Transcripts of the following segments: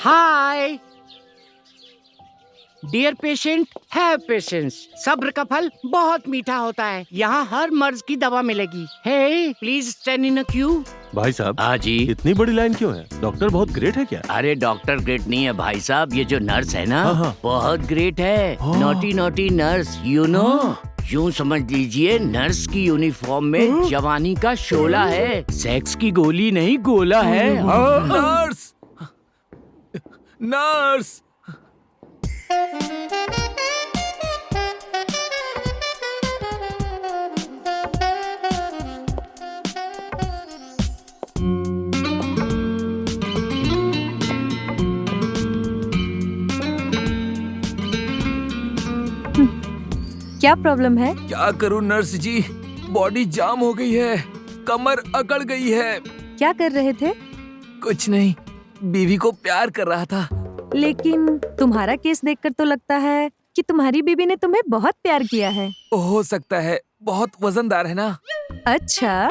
Hi dear patient, have patience. सब्र का फल बहुत मीठा होता है। यहाँ हर मर्ज की दवा मिलेगी। Hey please stand in a queue. भाई साहब, हाँ जी। इतनी बड़ी लाइन क्यों है? डॉक्टर बहुत ग्रेट है क्या? अरे डॉक्टर ग्रेट नहीं है भाई साहब, ये जो नर्स है ना हाँ। बहुत ग्रेट है। Naughty naughty nurse, you know. यूँ समझ लीजिए नर्स की यूनिफॉर्म में जवानी का शोला है, सेक्स की गोली नहीं गोला है। Nurse, nurse. क्या प्रॉब्लम है? क्या करूं नर्स जी, बॉडी जाम हो गई है, कमर अकड़ गई है। क्या कर रहे थे? कुछ नहीं, बीवी को प्यार कर रहा था। लेकिन तुम्हारा केस देखकर तो लगता है कि तुम्हारी बीवी ने तुम्हें बहुत प्यार किया है। हो सकता है, बहुत वजनदार है ना। अच्छा,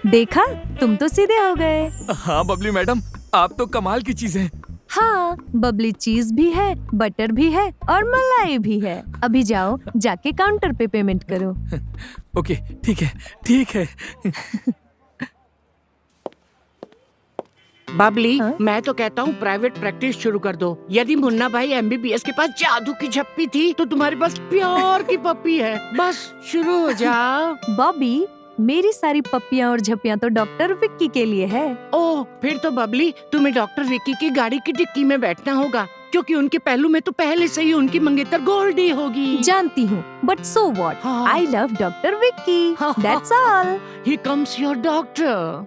देखा, तुम तो सीधे हो गए। हाँ बबली मैडम, आप तो कमाल की चीज हैं। हाँ, बबली चीज भी है, बटर भी है और मलाई भी है। अभी जाओ, जाके काउंटर पे पेमेंट करो। ओके, ठीक है, ठीक है। बबली, हाँ? मैं तो कहता हूँ प्राइवेट प्रैक्टिस शुरू कर दो। यदि मुन्ना भाई एमबीबीएस के पास जादू की झप्पी थी, तो तुम्हारे पास प्यार की पप्पी है। बस शुरू हो जाओ। बॉबी, मेरी सारी पप्पियाँ और झप्पियाँ तो डॉक्टर विक्की के लिए है। ओह, फिर तो बबली तुम्हें डॉक्टर विक्की की गाड़ी की डिक्की में बैठना होगा, क्योंकि उनके पहलू में तो पहले से ही उनकी मंगेतर गोल्डी होगी। जानती हूँ, बट सो व्हाट? हाँ। I love doctor Vicky, that's all. Here comes your doctor.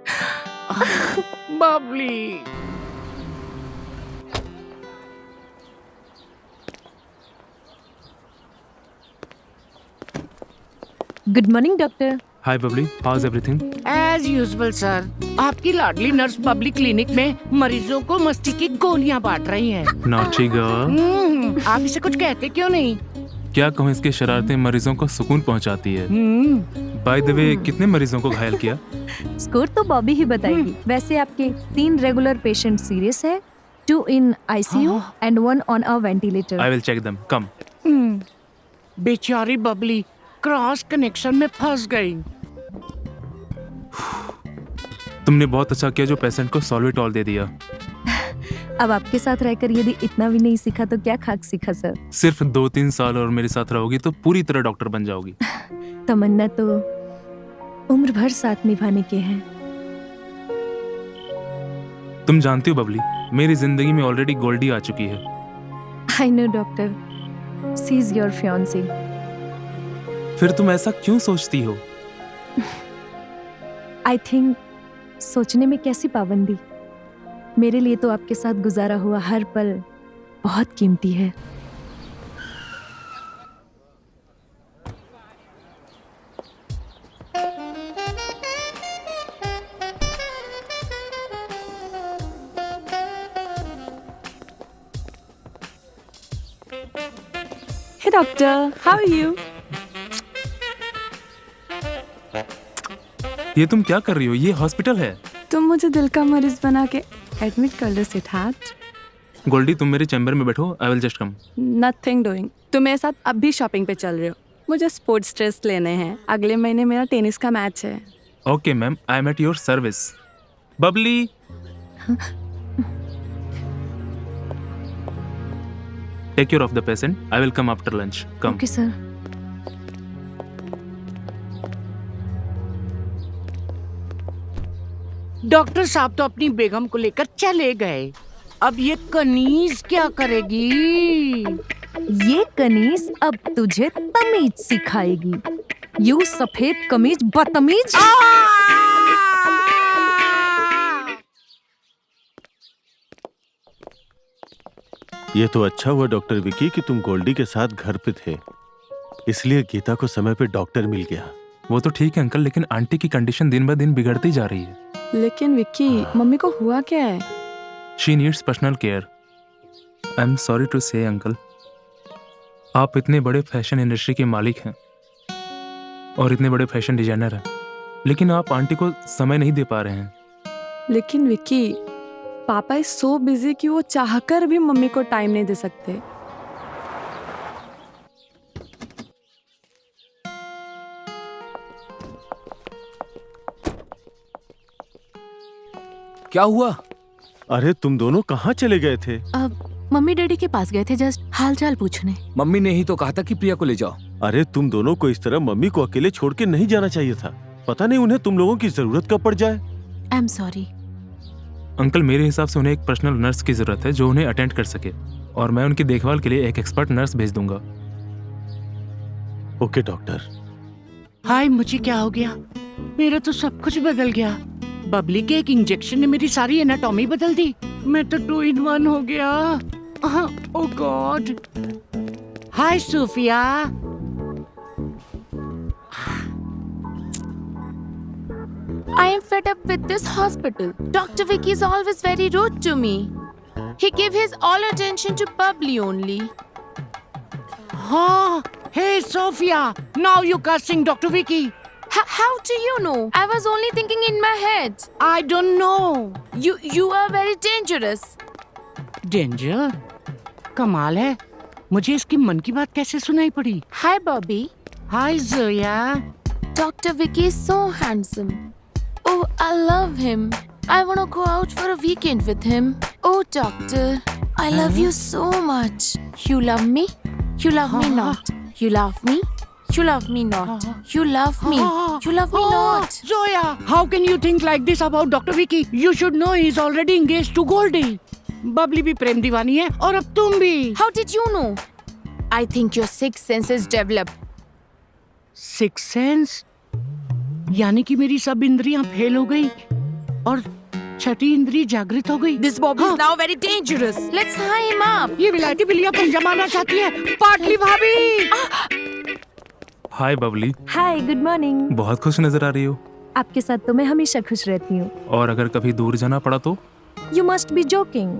Babli. Good morning doctor. Hi Babli, how is everything? As usual sir, आपकी लाडली नर्स बबली क्लिनिक में मरीजों को मस्ती की गोलियां बांट रही हैं। Naughty girl. आप इसे कुछ कहते क्यों नहीं? क्या कहूँ, इसकी शरारतें मरीजों को सुकून पहुंचाती है। बाय द वे, कितने मरीजों को घायल किया? स्कोर तो बॉबी ही बताएगी। वैसे आपके 3 रेगुलर पेशेंट सीरियस है, 2 in ICU and 1 on a ventilator. I will check them, come. बेचारी बबली क्रॉस कनेक्शन में फंस गई। तुमने बहुत अच्छा किया जो पेशेंट को सॉल्वेटॉल दे दिया। अब आपके साथ रहकर यदि इतना भी नहीं सीखा तो क्या खाक सीखा सर। सिर्फ 2-3 साल और मेरे साथ रहोगी तो पूरी तरह डॉक्टर बन जाओगी। तमन्ना तो उम्र भर साथ निभाने के हैं। तुम जानती हो बबली, मेरी जिंदगी में ऑलरेडी गोल्डी आ चुकी है। I know doctor, she is your fiancée. फिर तुम ऐसा क्यों सोचती हो? आई थिंक सोचने में कैसी पाबंदी। मेरे लिए तो आपके साथ गुजारा हुआ हर पल बहुत कीमती है। Hey doctor, how are you? ये तुम क्या कर रही हो? ये हॉस्पिटल है। तुम मुझे दिल का मरीज बना के एडमिट कर लो सिद्धार्थ। गोल्डी, तुम मेरे चैम्बर में बैठो, I will just come. Nothing doing. तुम मेरे साथ अब भी शॉपिंग पे चल रहे हो। मुझे स्पोर्ट्स ड्रेस लेने हैं। अगले महीने मेरा टेनिस का मैच है। Okay ma'am, I am at your service. Babli, take care of the patient, I will come after lunch, come. Okay sir. Doctor साहब तो अपनी बेगम को लेकर चले गए। अब ये कनीज क्या करेगी? ये कनीज अब तुझे तमीज सिखाएगी। यू सफेद कमीज बदतमीज। ये तो अच्छा हुआ डॉक्टर विकी कि तुम गोल्डी के साथ घर पे थे, इसलिए गीता को समय पे डॉक्टर मिल गया। वो तो ठीक है अंकल, लेकिन आंटी की कंडीशन दिन ब दिन बिगड़ती जा रही है। लेकिन विक्की, मम्मी को हुआ क्या है? She needs personal care. I am sorry to say uncle, आप इतने बड़े फैशन इंडस्ट्री के मालिक हैं और इतने बड़े फैशन डिजाइनर हैं, लेकिन आप आंटी को समय नहीं दे पा रहे हैं। लेकिन विकी, पापा इज सो बिजी कि वो चाहकर भी मम्मी को टाइम नहीं दे सकते। क्या हुआ? अरे तुम दोनों कहाँ चले गए थे? अब मम्मी डैडी के पास गए थे जस्ट हालचाल पूछने। मम्मी ने ही तो कहा था कि प्रिया को ले जाओ। अरे तुम दोनों को इस तरह मम्मी को अकेले छोड़ के नहीं जाना चाहिए था। पता नहीं उन्हें तुम लोगों की जरूरत कब पड़ जाए। आई एम सॉरी अंकल, मेरे हिसाब से उन्हें एक पर्सनल नर्स की जरूरत है जो उन्हें अटेंड कर सके, और मैं उनकी देखभाल के लिए एक एक्सपर्ट नर्स भेज दूंगा। Okay doctor. हाय, मुझे क्या हो गया? मेरा तो सब कुछ बदल गया। बबली के एक इंजेक्शन ने मेरी सारी एनाटॉमी बदल दी। मैं तो 2 in 1 हो गया। Oh God. Hi Sophia. I am fed up with this hospital. Dr. Vicky is always very rude to me. He give his all attention to Bubbly only. हाँ, hey Sophia, now you cursing Dr. Vicky. How do you know? I was only thinking in my head. I don't know. You are very dangerous. Danger? कमाल है, मुझे इसकी मन की बात कैसे सुनाई पड़ी? Hi Bobby. Hi Zoya. Dr. Vicky is so handsome. Oh, I love him. I want to go out for a weekend with him. Oh, doctor, I love you so much. You love me? You love me not. You love me? You love me not. You love me. You love me not. Zoya, how can you think like this about Dr. Vicky? You should know he's already engaged to Goldie. Babli भी प्रेम दीवानी है और अब तुम भी। How did you know? I think your sixth sense is developed. Sixth sense? यानी कि मेरी सब इंद्रियां फेल हो गई और छठी इंद्री जागृत हो गई। This Bobby is now very dangerous. Let's tie him up. ये विलायती बिल्लियां पंजा मारना चाहती है। पाटली भाभी। हाय बबली। हाय, गुड मॉर्निंग। बहुत खुश नजर आ रही हो। आपके साथ तो मैं हमेशा खुश रहती हूँ। और अगर कभी दूर जाना पड़ा तो? You must be joking.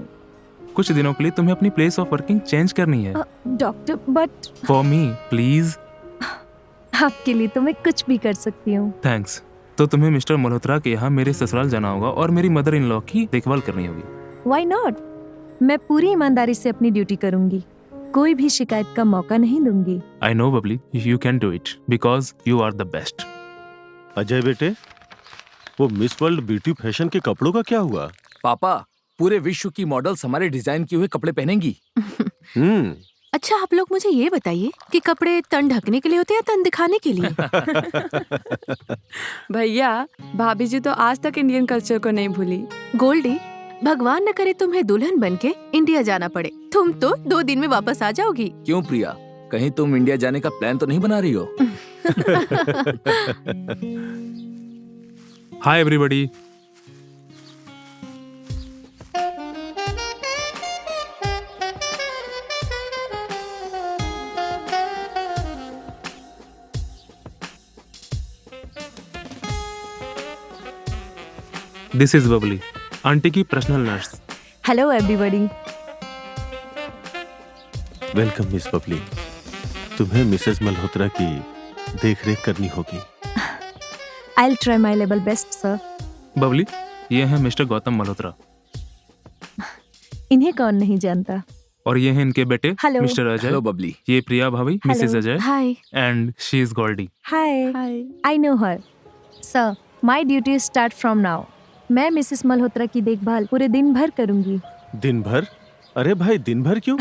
कुछ दिनों के लिए तुम्हें अपनी प्लेस ऑफ वर्किंग चेंज करनी है। Doctor, but for me please. आपके लिए तो मैं कुछ भी कर सकती हूँ। थैंक्स। तो तुम्हें मिस्टर मल्होत्रा के यहाँ मेरे ससुराल जाना होगा और मेरी मदर इन लॉ की देखभाल करनी होगी। Why not? मैं पूरी ईमानदारी से अपनी ड्यूटी करूंगी, कोई भी शिकायत का मौका नहीं दूंगी। I know Babli, you can do it because you are the best. Ajay बेटे, वो मिस वर्ल्ड ब्यूटी फैशन के कपड़ों का क्या हुआ? पापा, पूरे विश्व की मॉडल्स हमारे डिजाइन किए हुए कपड़े पहनेंगी। अच्छा, आप लोग मुझे ये बताइए कि कपड़े तन ढकने के लिए होते हैं या तन दिखाने के लिए? भैया, भाभी जी तो आज तक इंडियन कल्चर को नहीं भूली। गोल्डी, भगवान न करे तुम्हें दुल्हन बनके इंडिया जाना पड़े। तुम तो 2 दिन में वापस आ जाओगी। क्यों प्रिया, कहीं तुम इंडिया जाने का प्लान तो नहीं बना रही हो? Hi everybody. This is Babli, aunty की personal nurse. Hello everybody. Welcome miss Babli. तुम्हें मिसेस मल्होत्रा की देखरेख करनी होगी। I will try my level best sir. Babli, ये हैं मिस्टर गौतम मल्होत्रा इन्हें कौन नहीं जानता। और ये हैं इनके बेटे Hello. Mister Ajay. Hello Babli. ये प्रिया भाभी, missus Ajay, hi. And she is Goldie. Hi, hi. I know her sir. My duty start from now. मैं मिसेस मल्होत्रा की देखभाल पूरे दिन भर करूंगी। दिन भर? अरे भाई, दिन भर क्यों?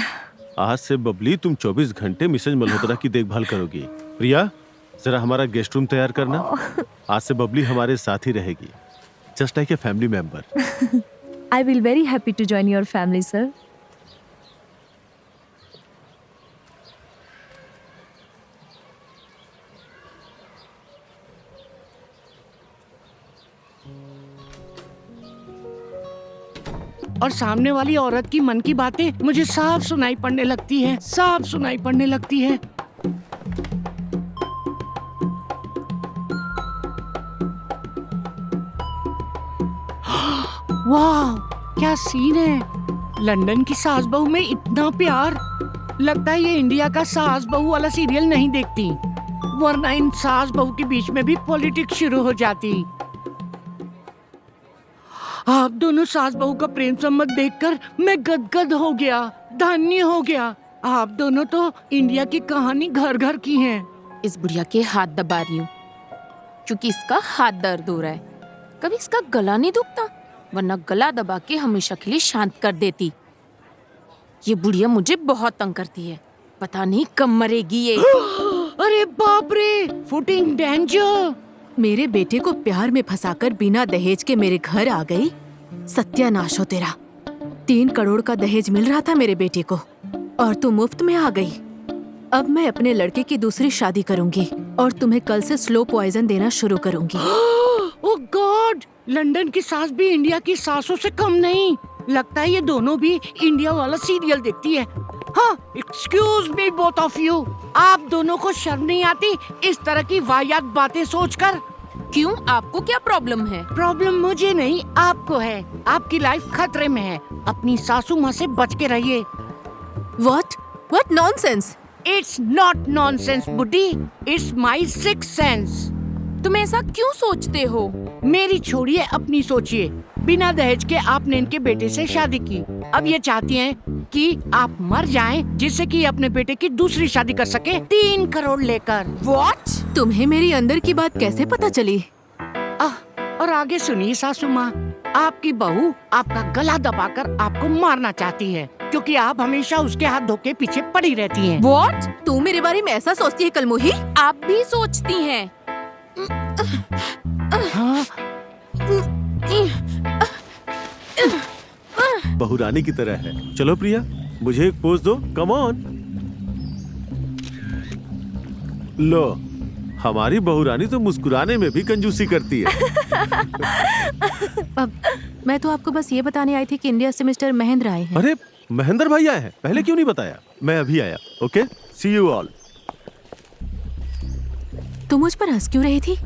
आज से बबली तुम 24 घंटे मिसेज मल्होत्रा की देखभाल करोगी। प्रिया, जरा हमारा गेस्ट रूम तैयार करना। आज से बबली हमारे साथ ही रहेगी, just like a family member. I will very happy to join your family sir. और सामने वाली औरत की मन की बातें मुझे साफ सुनाई पड़ने लगती है, साफ सुनाई पड़ने लगती है। वाह, क्या सीन है। लंदन की सास बहू में इतना प्यार, लगता है ये इंडिया का सास बहू वाला सीरियल नहीं देखती, वरना इन सास बहू के बीच में भी पॉलिटिक्स शुरू हो जाती। आप दोनों सास बहू का प्रेम संबंध देखकर मैं गदगद हो गया, धन्य हो गया। आप दोनों तो इंडिया की कहानी घर घर की हैं। इस बुढ़िया के हाथ दबा रही हूँ क्योंकि इसका हाथ दर्द हो रहा है। कभी इसका गला नहीं दुखता, वरना गला दबा के हमेशा के लिए शांत कर देती। ये बुढ़िया मुझे बहुत तंग करती है, पता नहीं कब मरेगी ये। अरे बाप रे, फुटिंग डेंजर। मेरे बेटे को प्यार में फंसाकर बिना दहेज के मेरे घर आ गई। सत्यानाश हो तेरा। 3 करोड़ का दहेज मिल रहा था मेरे बेटे को और तू मुफ्त में आ गई। अब मैं अपने लड़के की दूसरी शादी करूंगी और तुम्हें कल से स्लो पॉइजन देना शुरू करूंगी। ओह गॉड, लंदन की सास भी इंडिया की सासों से कम नहीं। लगता है ये दोनों भी इंडिया वाला सीरियल देखती है। हाँ, excuse me both of you, आप दोनों को शर्म नहीं आती इस तरह की वाहियात बातें सोचकर? क्यों, आपको क्या प्रॉब्लम है? प्रॉब्लम मुझे नहीं, आपको है। आपकी लाइफ खतरे में है। अपनी सासू माँ से बच के रहिए। What nonsense? It's not nonsense बुड्ढी, इट्स माई सिक्स्थ सेंस। तुम ऐसा क्यों सोचते हो? मेरी छोड़िए, अपनी सोचिए। बिना दहेज के आपने इनके बेटे से शादी की, अब ये चाहती हैं कि आप मर जाएं जिससे कि अपने बेटे की दूसरी शादी कर सके 3 करोड़ लेकर। What? तुम्हें मेरी अंदर की बात कैसे पता चली? और आगे सुनिए सासू माँ, आपकी बहू आपका गला दबाकर आपको मारना चाहती है क्योंकि आप हमेशा उसके हाथ धोके पीछे पड़ी रहती हैं। What? तू मेरे बारे में ऐसा सोचती है कलमुही? आप भी सोचती हैं। हाँ? बहू रानी की तरह है। चलो प्रिया, मुझे एक पोज दो, कम ऑन। लो, हमारी बहू रानी तो मुस्कुराने में भी कंजूसी करती है। अब मैं तो आपको बस ये बताने आई थी कि इंडिया से मिस्टर महेंद्र आए हैं। अरे महेंद्र भाई आए हैं, पहले क्यों नहीं बताया? मैं अभी आया। Okay, see you all. तुम मुझ पर हंस क्यों रही थी?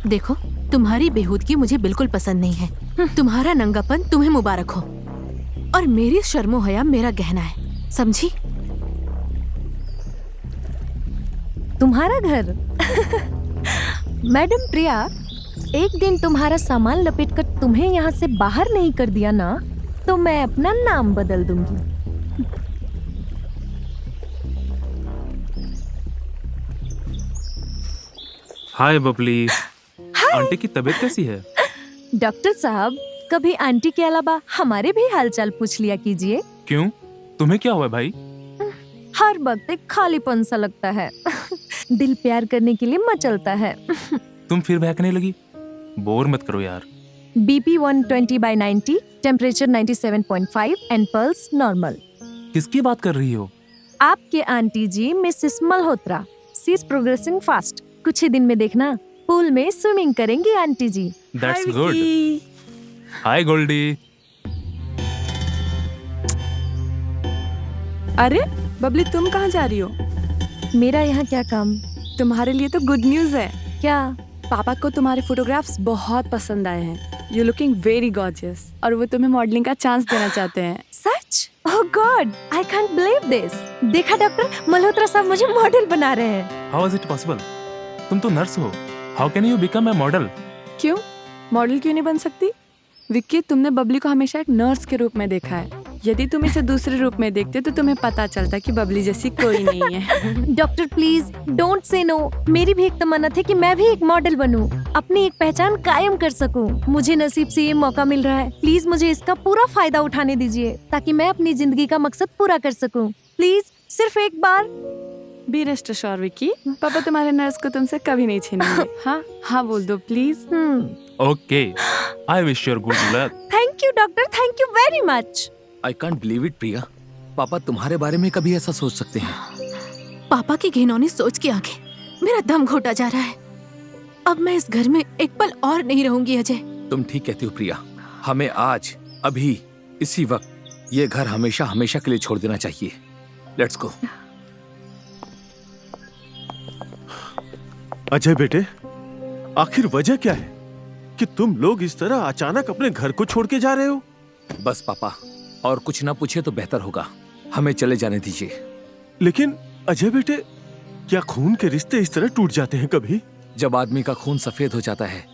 देखो, तुम्हारी बेहूदगी मुझे बिल्कुल पसंद नहीं है। तुम्हारा नंगापन तुम्हें मुबारक हो और मेरी शर्मो हया मेरा गहना है, समझी? तुम्हारा घर। मैडम प्रिया, एक दिन तुम्हारा सामान लपेटकर तुम्हें यहाँ से बाहर नहीं कर दिया ना, तो मैं अपना नाम बदल दूंगी। हाय बबली, आंटी की तबीयत कैसी है? डॉक्टर साहब, कभी आंटी के अलावा हमारे भी हालचाल पूछ लिया कीजिए। क्यों, तुम्हें क्या हुआ भाई? हर वक्त एक खालीपन सा लगता है। दिल प्यार करने के लिए मचलता है। तुम फिर बहकने लगी, बोर मत करो यार। BP 120/90, temperature 97.5 and pulse normal. किसकी बात कर रही हो? आपके aunty ji Mrs Malhotra. She is progressing fast. कुछ ही दिन में देखना, पूल में स्विमिंग करेंगी aunty ji. That's good. Hi Goldie. अरे बबली, तुम कहाँ जा रही हो? मेरा यहाँ क्या काम? तुम्हारे लिए तो गुड न्यूज है। क्या? पापा को तुम्हारे फोटोग्राफ्स बहुत पसंद आए हैं। यू लुकिंग वेरी गॉर्जियस और वो तुम्हें मॉडलिंग का चांस देना चाहते हैं। सच? Oh God, I can't believe this. देखा डॉक्टर, मल्होत्रा साहब मुझे मॉडल बना रहे हैं। How is it possible? तुम तो नर्स हो, how can you become a model? क्यों, मॉडल क्यों नहीं बन सकती? विक्की, तुमने बबली को हमेशा एक नर्स के रूप में देखा है। यदि तुम इसे दूसरे रूप में देखते तो तुम्हें पता चलता कि बबली जैसी कोई नहीं है। Doctor please don't say no. मेरी भी एक तमन्ना थी कि मैं भी एक मॉडल बनूं, अपनी एक पहचान कायम कर सकूं। मुझे नसीब से ये मौका मिल रहा है। प्लीज मुझे इसका पूरा फायदा उठाने दीजिए ताकि मैं अपनी जिंदगी का मकसद पूरा कर सकूं। प्लीज, सिर्फ एक बार। बी रेस्ट एश्योर्ड विक्की, पापा तुम्हारे नर्स को तुमसे कभी नहीं छीनेंगे। हाँ हाँ बोल दो please. Okay, I wish you good luck. Thank you doctor, thank you very much. I can't believe it Priya, पापा तुम्हारे बारे में कभी ऐसा सोच सकते हैं? पापा की घिनौनी सोच के आगे मेरा दम घोटा जा रहा है। अब मैं इस घर में एक पल और नहीं रहूंगी अजय। तुम ठीक कहती हो प्रिया, हमें आज, अभी, इसी वक्त ये घर हमेशा हमेशा के लिए छोड़ देना चाहिए। Let's go. अजय बेटे, आखिर वजह क्या है कि तुम लोग इस तरह अचानक अपने घर को छोड़ के जा रहे हो? बस पापा, और कुछ ना पूछे तो बेहतर होगा। हमें चले जाने दीजिए। लेकिन अजय बेटे, क्या खून के रिश्ते इस तरह टूट जाते हैं कभी? जब आदमी का खून सफेद हो जाता है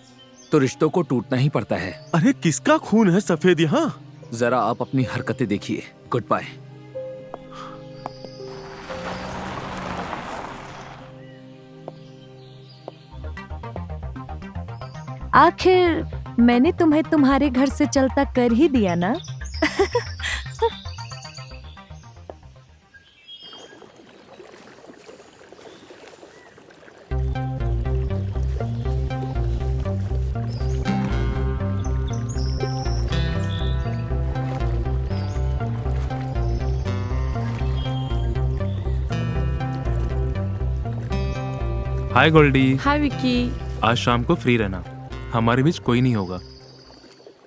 तो रिश्तों को टूटना ही पड़ता है। अरे किसका खून है सफेद यहाँ? जरा आप अपनी हरकतें देखिए। Good bye. आखिर मैंने तुम्हें तुम्हारे घर से चलता कर ही दिया ना। हाय गोल्डी, हाय विक्की। आज शाम को फ्री रहना, हमारे बीच कोई नहीं होगा।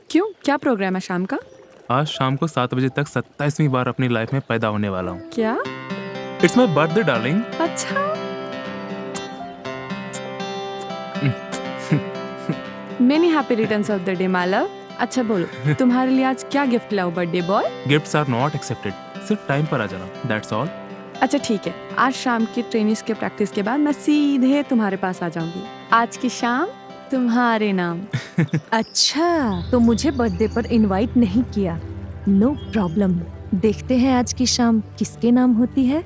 क्यों, क्या प्रोग्राम है शाम का? आज शाम को 7 बजे तक 27वीं बार अपनी लाइफ में पैदा होने वाला हूँ। क्या? It's my birthday darling. अच्छा। Many happy returns of the day my love. अच्छा बोलो, तुम्हारे लिए आज क्या गिफ्ट लाऊं birthday boy? Gifts are not accepted, सिर्फ टाइम पर आ जाना, दैट्स ऑल। अच्छा ठीक है, आज शाम की ट्रेनिंग्स के प्रैक्टिस के बाद मैं सीधे तुम्हारे पास आ जाऊंगी। आज की शाम तुम्हारे नाम। अच्छा, तो मुझे बर्थडे पर इनवाइट नहीं किया। नो प्रॉब्लम, देखते हैं आज की शाम किसके नाम होती है।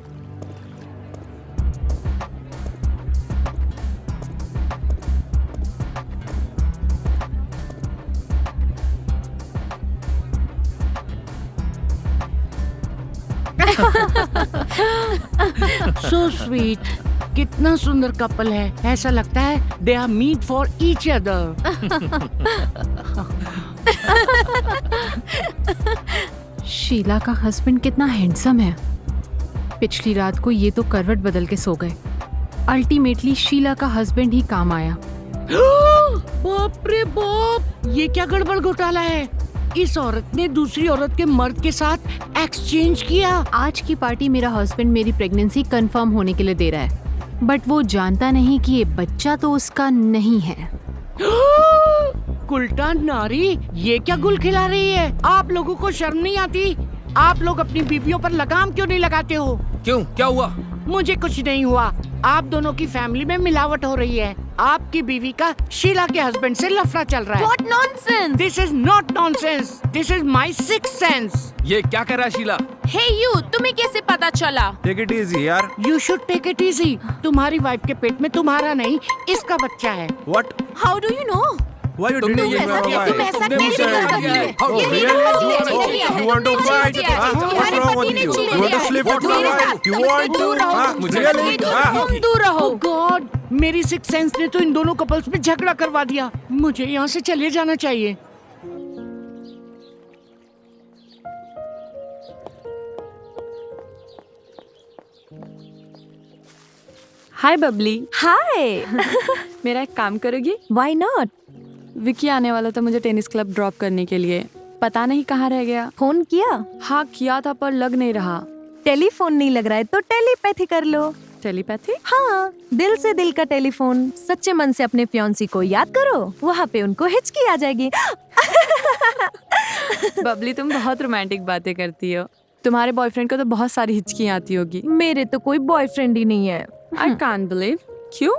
सो स्वीट, कितना सुंदर कपल है। ऐसा लगता है they are meet for each other. Sheela का हस्बैंड कितना हैंडसम है। पिछली रात को ये तो करवट बदल के सो गए। अल्टीमेटली शीला का हस्बैंड ही काम आया। बाप रे बाप, ये क्या गड़बड़ घोटाला है? इस औरत ने दूसरी औरत के मर्द के साथ एक्सचेंज किया। आज की पार्टी मेरा हस्बैंड मेरी प्रेगनेंसी कंफर्म होने के लिए दे रहा है, बट वो जानता नहीं कि ये बच्चा तो उसका नहीं है। उल्टा नारी, ये क्या गुल खिला रही है? आप लोगों को शर्म नहीं आती? आप लोग अपनी बीवियों पर लगाम क्यों नहीं लगाते हो? क्यों, क्या हुआ? मुझे कुछ नहीं हुआ। आप दोनों की फैमिली में मिलावट हो रही है। आपकी बीवी का शीला के हस्बैंड से लफड़ा चल रहा है। What nonsense! This is not nonsense. This is my sixth sense. ये क्या कर रहा है शीला? Hey you, तुम्हें कैसे पता चला? टेक इट इजी यार। You should take it easy. तुम्हारी वाइफ के पेट में तुम्हारा नहीं, इसका बच्चा है। What? How do you know? Why you तुमने डिडंट ये गिव मी तुम ऐसा कैसे कर सकते हो? Oh, ये really? मेरा पति Oh, नहीं है। you want to fight? What's wrong with you? You want to sleep with my wife? You want to? Really? तुम दूर रहो। Oh God, मेरी सिक्स सेंस ने तो इन दोनों कपल्स में झगड़ा करवा दिया। मुझे यहाँ से चले जाना चाहिए। हाय बबली। हाय। मेरा एक काम करोगी? Why not? विक्की आने वाला था मुझे टेनिस क्लब ड्रॉप करने के लिए, पता नहीं कहाँ रह गया। फोन किया? हाँ किया था पर लग नहीं रहा। टेलीफोन नहीं लग रहा है तो टेलीपैथी कर लो। टेलीपैथी? हाँ, दिल से दिल का टेलीफोन। सच्चे मन से अपने फियांसी को याद करो, वहाँ पे उनको हिचकी आ जाएगी। बबली तुम बहुत रोमांटिक बातें करती हो। तुम्हारे बॉयफ्रेंड को तो बहुत सारी हिचकियाँ आती होगी। मेरे तो कोई बॉयफ्रेंड ही नहीं है। आई कांट बिलीव। क्यों?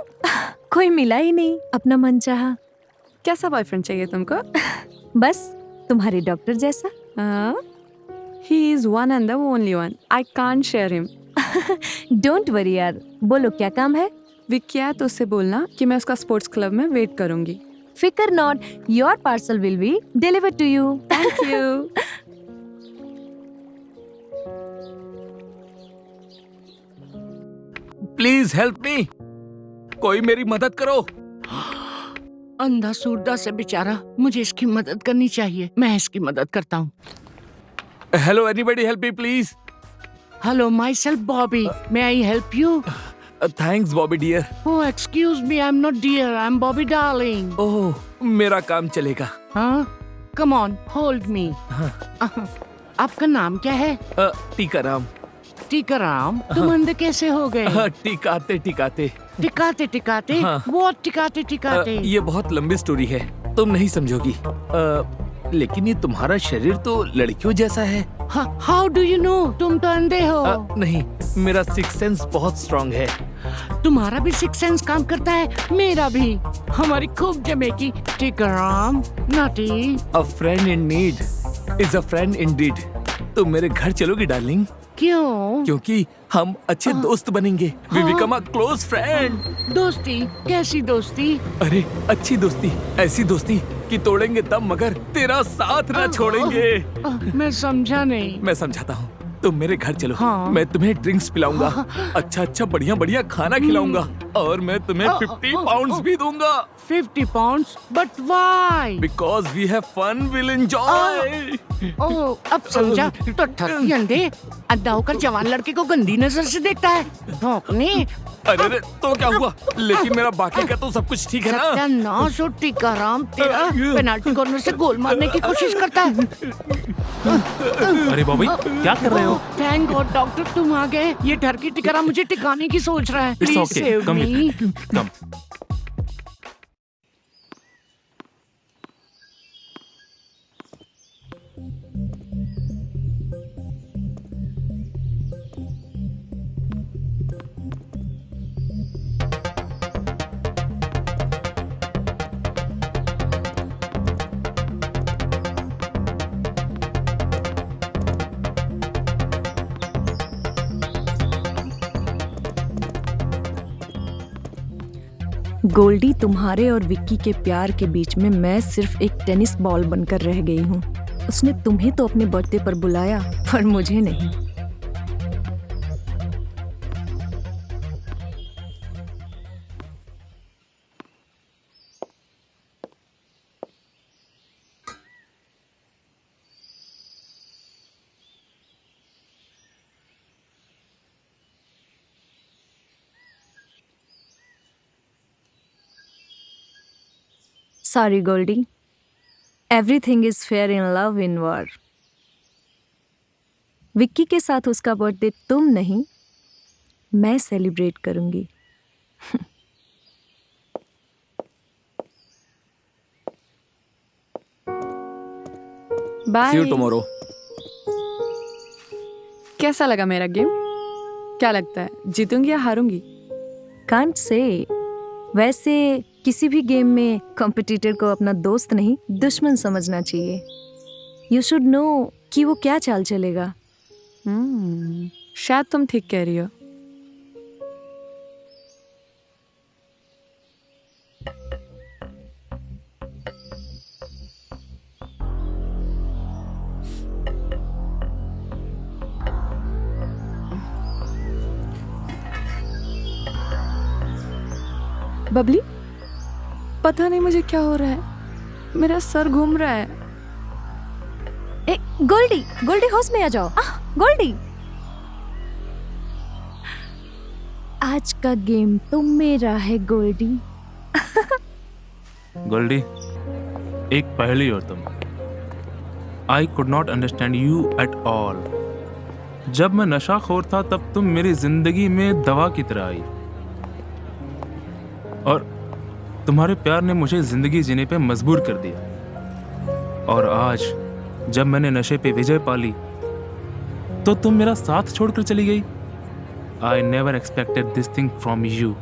कोई मिला ही नहीं, अपना मन चाहा। कैसा बॉयफ्रेंड चाहिए तुमको? बस तुम्हारे डॉक्टर जैसा। He is one and the only one. I can't share him. Don't worry यार, बोलो क्या काम है? विक्की आया तो उससे बोलना कि मैं उसका स्पोर्ट्स क्लब में वेट करूंगी। फिकर not, your parcel will be delivered to you. Thank you. Please help me, कोई मेरी मदद करो। अंधा सूरदा से बेचारा, मुझे इसकी मदद करनी चाहिए। मैं इसकी मदद करता हूँ। Hello anybody help me please. Hello, myself Bobby, may I help you? Thanks Bobby dear. Oh excuse me, I am not dear, I am Bobby darling. Oh, मेरा काम चलेगा। हाँ, कम ऑन, होल्ड मी। आपका नाम क्या है? टीकाराम। टीकाराम, तुम अंधे कैसे हो गए? टिकाते टिकाते। टिकाते टिकाते? हाँ। वो टिकाते टिकाते? ये बहुत लंबी स्टोरी है, तुम नहीं समझोगी। लेकिन ये तुम्हारा शरीर तो लड़कियों जैसा है। How do you know? तुम तो अंधे हो। नहीं, मेरा सिक्स सेंस बहुत स्ट्रांग है। तुम्हारा भी सिक्स सेंस काम करता है, मेरा भी। हमारी खूब जमेगी। Tikaram, naughty. A friend in need is a friend indeed. तुम मेरे घर चलोगी डार्लिंग? क्यों? क्योंकि हम अच्छे दोस्त बनेंगे। We become a close friend. दोस्ती? कैसी दोस्ती? अरे अच्छी दोस्ती, ऐसी दोस्ती कि तोड़ेंगे तब मगर तेरा साथ ना छोड़ेंगे। मैं समझा नहीं। मैं समझाता हूँ। तुम मेरे घर चलो। हाँ। मैं तुम्हें ड्रिंक्स पिलाऊंगा, अच्छा अच्छा बढ़िया बढ़िया खाना खिलाऊंगा और मैं तुम्हें 50 पाउंड्स भी दूंगा। 50 pounds? But why? Because we have fun, we'll enjoy. ओह, अब समझा। तो ठगी अंधे अंधा होकर जवान लड़के को गंदी नजर से देखता है। भौंकने। अरे तो क्या हुआ? लेकिन मेरा बाकी का तो सब कुछ ठीक है ना? सत्यानाश हो टिकाराम तेरा। पेनाल्टी कॉर्नर से गोल मारने की कोशिश करता है। अरे बॉबी, क्या कर रहे हो? थैंक गॉड डॉक्टर तुम आ गए। ये ठरकी टिकाराम मुझे टिकाने की सोच रहा है। It's please okay. Save Come me. here. Come. Goldie, तुम्हारे और विक्की के प्यार के बीच में मैं सिर्फ एक टेनिस बॉल बनकर रह गई हूँ। उसने तुम्हें तो अपने बर्थडे पर बुलाया, पर मुझे नहीं। Sorry, Goldie. Everything is fair in love in war. Vicky के साथ उसका बर्थडे तुम नहीं, मैं सेलिब्रेट करूंगी। बाय। See you tomorrow. कैसा लगा मेरा गेम? क्या लगता है, जीतूंगी या हारूंगी? Can't say. वैसे किसी भी गेम में कॉम्पिटिटर को अपना दोस्त नहीं दुश्मन समझना चाहिए। यू शुड नो कि वो क्या चाल चलेगा। शायद तुम ठीक कह रही हो। बबली, पता नहीं मुझे क्या हो रहा है, मेरा सर घूम रहा है। ए, गोल्डी, गोल्डी होश में आ जाओ। गोल्डी, आज का गेम तो मेरा है गोल्डी। गोल्डी, एक पहेली हो तुम। I could not understand you at all. जब मैं नशाखोर था तब तुम मेरी जिंदगी में दवा की तरह आई, और तुम्हारे प्यार ने मुझे जिंदगी जीने पे मजबूर कर दिया। और आज जब मैंने नशे पे विजय पाली तो तुम मेरा साथ छोड़कर चली गई। I never expected this thing from you.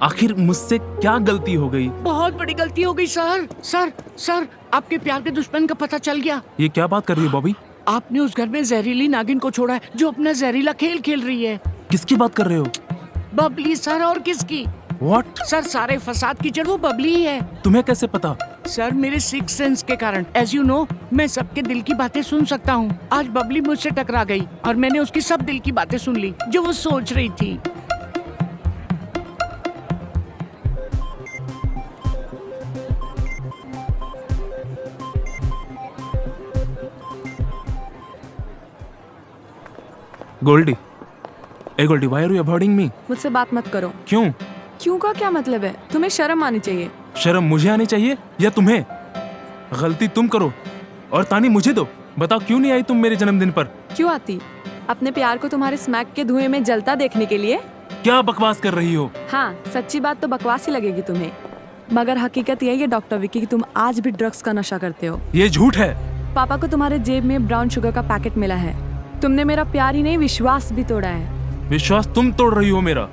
आखिर मुझसे क्या गलती हो गई? बहुत बड़ी गलती हो गई सर। सर, आपके प्यार के दुश्मन का पता चल गया। ये क्या बात कर रही है बॉबी? आपने उस घर में जहरीली नागिन को छोड़ा है जो अपना जहरीला खेल खेल रही है। किसकी बात कर रहे हो? बबली सर, और किसकी? What? सर, सारे फसाद की जड़ वो बबली ही है। तुम्हें कैसे पता? सर, मेरे सिक्स सेंस के कारण, एज यू नो, मैं सबके दिल की बातें सुन सकता हूँ। आज बबली मुझसे टकरा गई और मैंने उसकी सब दिल की बातें सुन ली जो वो सोच रही थी। गोल्डी, ए Goldy, why are you avoiding me? मुझसे बात मत करो। क्यों? क्यों का क्या मतलब है? तुम्हें शर्म आनी चाहिए। शर्म मुझे आनी चाहिए या तुम्हें? गलती तुम करो और तानी मुझे दो। बताओ क्यों नहीं आई तुम मेरे जन्मदिन पर? क्यों आती? अपने प्यार को तुम्हारे स्मैक के धुएं में जलता देखने के लिए। क्या बकवास कर रही हो? हाँ, सच्ची बात तो बकवास ही लगेगी तुम्हें, मगर हकीकत यही है डॉक्टर विक्की कि तुम आज भी ड्रग्स का नशा करते हो। ये झूठ है। पापा को तुम्हारे जेब में ब्राउन शुगर का पैकेट मिला है। तुमने मेरा प्यार ही नहीं विश्वास भी तोड़ा है। विश्वास तुम तोड़ रही हो मेरा।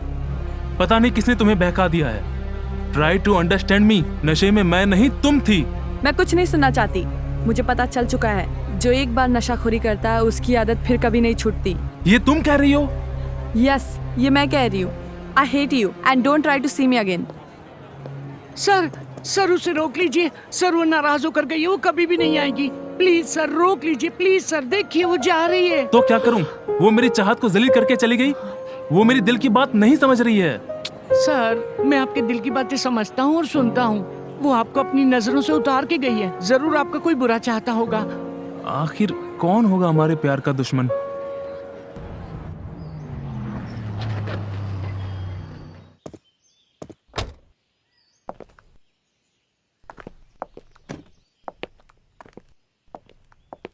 पता नहीं किसने तुम्हें बहका दिया है। Try to understand me. नशे में मैं नहीं तुम थी। मैं कुछ नहीं सुनना चाहती। मुझे पता चल चुका है, जो एक बार नशाखोरी करता है उसकी आदत फिर कभी नहीं छूटती। ये तुम कह रही हो? यस, ये मैं कह रही हूँ। I hate you and don't try to see me again. Sir उसे रोक लीजिए। सर वो नाराज होकर गई, वो कभी भी नहीं आएगी। प्लीज सर रोक लीजिए। प्लीज सर, देखिए वो जा रही है। तो क्या करूं? वो मेरी चाहत को जलील करके चली गई। वो मेरी दिल की बात नहीं समझ रही है। सर मैं आपके दिल की बातें समझता हूँ और सुनता हूँ। वो आपको अपनी नजरों से उतार के गई है। जरूर आपका कोई बुरा चाहता होगा। आखिर कौन होगा हमारे प्यार का दुश्मन?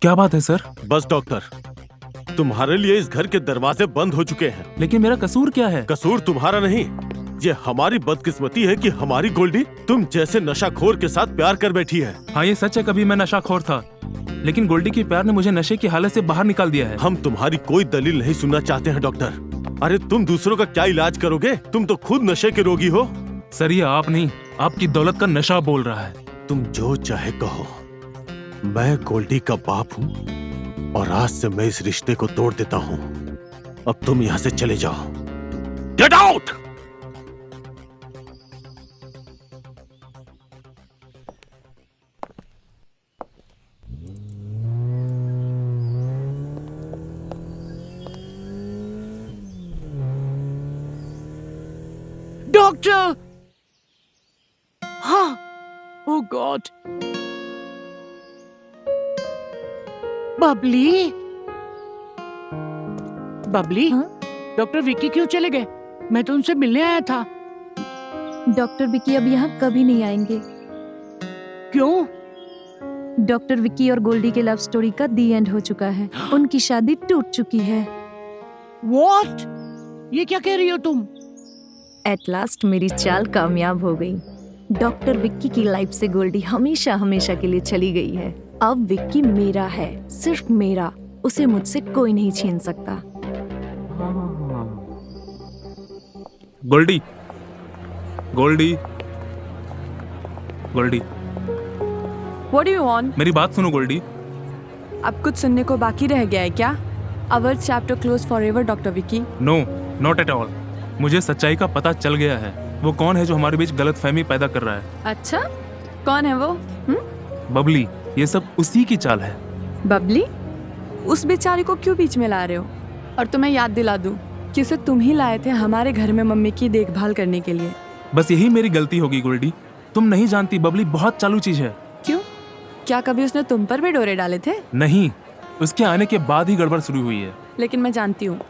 क्या बात है सर? बस डॉक्टर, तुम्हारे लिए इस घर के दरवाजे बंद हो चुके हैं। लेकिन मेरा कसूर क्या है? कसूर तुम्हारा नहीं, ये हमारी बदकिस्मती है कि हमारी गोल्डी तुम जैसे नशाखोर के साथ प्यार कर बैठी है। हाँ ये सच है, कभी मैं नशाखोर था, लेकिन गोल्डी के प्यार ने मुझे नशे की हालत से बाहर निकाल दिया है। हम तुम्हारी कोई दलील नहीं सुनना चाहते हैं डॉक्टर। अरे तुम दूसरों का क्या इलाज करोगे? तुम तो खुद नशे के रोगी हो। सर ये आप नहीं, आपकी दौलत का नशा बोल रहा है। तुम जो चाहे कहो, मैं गोल्डी का बाप हूँ और आज से मैं इस रिश्ते को तोड़ देता हूँ। अब तुम यहाँ से चले जाओ। Get out! डॉक्टर! हाँ, ओह गॉड। बबली, बबली, डॉक्टर विक्की क्यों चले गए? मैं तो उनसे मिलने आया था। डॉक्टर विक्की अब यहाँ कभी नहीं आएंगे। क्यों? डॉक्टर विक्की और गोल्डी के लव स्टोरी का दी एंड हो चुका है। उनकी शादी टूट चुकी है। What? ये क्या कह रही हो तुम? एट लास्ट मेरी चाल कामयाब हो गई। डॉक्टर विक्की की लाइफ से गोल्डी हमेशा हमेशा के लिए चली गई है। अब विक्की मेरा है, सिर्फ मेरा। उसे मुझसे कोई नहीं छीन सकता। Goldy, Goldy, Goldy, What do you want? मेरी बात सुनो गोल्डी। अब कुछ सुनने को बाकी रह गया है क्या? Our chapter closed forever, doctor Vicky. No, not at all. मुझे सच्चाई का पता चल गया है। वो कौन है जो हमारे बीच गलतफहमी पैदा कर रहा है। अच्छा, कौन है वो? बबली। ये सब उसी की चाल है। बबली? उस बेचारी को क्यों बीच में ला रहे हो? और तुम्हें याद दिला दूं कि उसे तुम ही लाए थे हमारे घर में मम्मी की देखभाल करने के लिए। बस यही मेरी गलती होगी गोल्डी। तुम नहीं जानती, बबली बहुत चालू चीज है। क्यों? क्या कभी उसने तुम पर भी डोरे डाले थे? नहीं, उसके आने के बाद ही गड़बड़ शुरू हुई है। लेकिन मैं जानती हूँ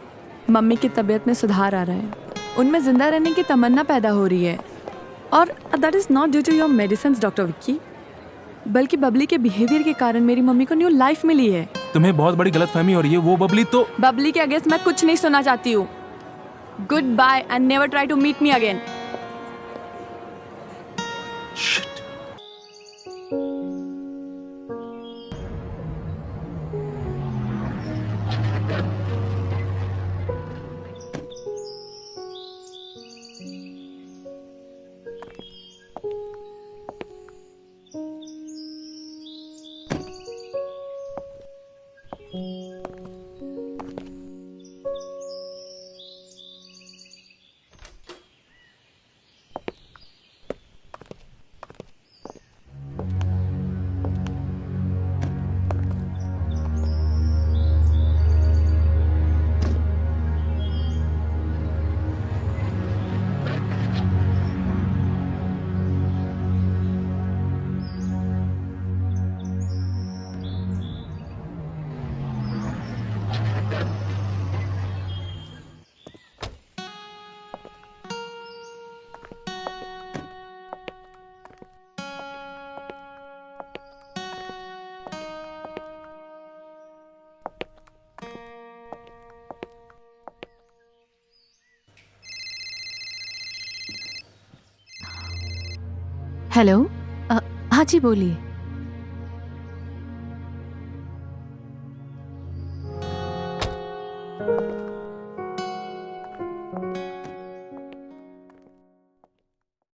मम्मी की तबीयत में सुधार आ रहा है। उनमें जिंदा रहने की तमन्ना पैदा हो रही है। और that is not due to your medicine doctor Vicky, बल्कि बबली के बिहेवियर के कारण मेरी मम्मी को न्यू लाइफ मिली है। तुम्हें बहुत बड़ी गलतफहमी हो रही है। वो बबली तो बबली के अगेंस्ट मैं कुछ नहीं सुनना चाहती हूँ। Good bye and never try to meet me again. Hello, हाँ जी बोलिए।